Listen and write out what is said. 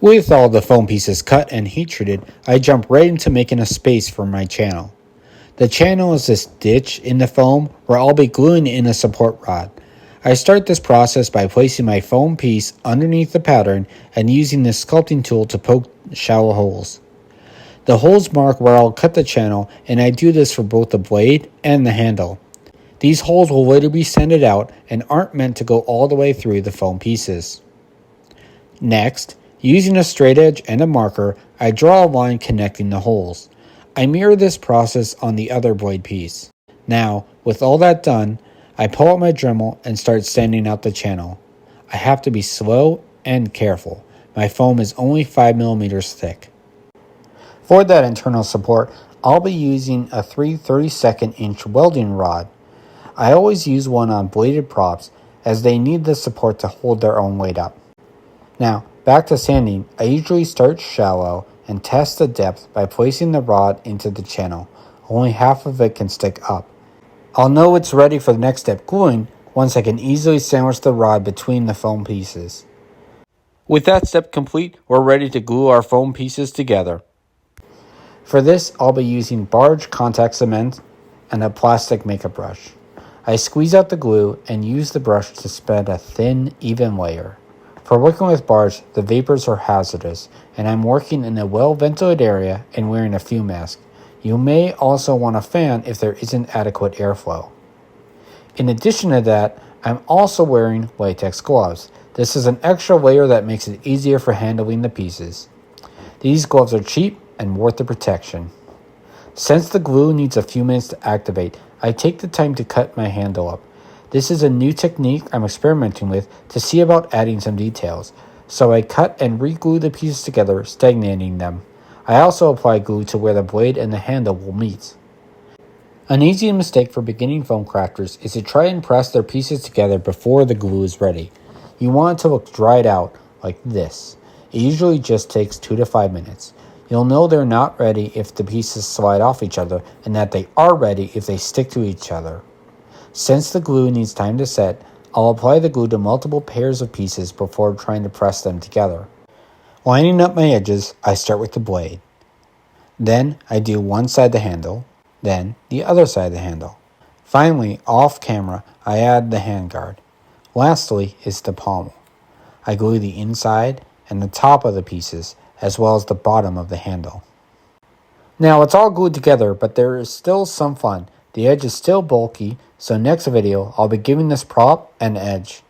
With all the foam pieces cut and heat treated, I jump right into making a space for my channel. The channel is this ditch in the foam where I'll be gluing in a support rod. I start this process by placing my foam piece underneath the pattern and using this sculpting tool to poke shallow holes. The holes mark where I'll cut the channel, and I do this for both the blade and the handle. These holes will later be sanded out and aren't meant to go all the way through the foam pieces. Next, using a straight edge and a marker, I draw a line connecting the holes. I mirror this process on the other blade piece. Now, with all that done, I pull out my Dremel and start sanding out the channel. I have to be slow and careful. My foam is only 5mm thick. For that internal support, I'll be using a 3/32" welding rod. I always use one on bladed props as they need the support to hold their own weight up. Now, back to sanding, I usually start shallow and test the depth by placing the rod into the channel. Only half of it can stick up. I'll know it's ready for the next step, gluing, once I can easily sandwich the rod between the foam pieces. With that step complete, we're ready to glue our foam pieces together. For this, I'll be using barge contact cement and a plastic makeup brush. I squeeze out the glue and use the brush to spread a thin, even layer. For working with barge, the vapors are hazardous, and I'm working in a well-ventilated area and wearing a fume mask. You may also want a fan if there isn't adequate airflow. In addition to that, I'm also wearing latex gloves. This is an extra layer that makes it easier for handling the pieces. These gloves are cheap and worth the protection. Since the glue needs a few minutes to activate, I take the time to cut my handle up. This is a new technique I'm experimenting with to see about adding some details, so I cut and re-glue the pieces together, stagnating them. I also apply glue to where the blade and the handle will meet. An easy mistake for beginning foam crafters is to try and press their pieces together before the glue is ready. You want it to look dried out, like this. It usually just takes 2 to 5 minutes. You'll know they're not ready if the pieces slide off each other, and that they are ready if they stick to each other. Since the glue needs time to set, I'll apply the glue to multiple pairs of pieces before trying to press them together. Lining up my edges, I start with the blade. Then I do one side of the handle, then the other side of the handle. Finally, off camera, I add the handguard. Lastly is the pommel. I glue the inside and the top of the pieces, as well as the bottom of the handle. Now it's all glued together, but there is still some fun. The edge is still bulky, so next video I'll be giving this prop an edge.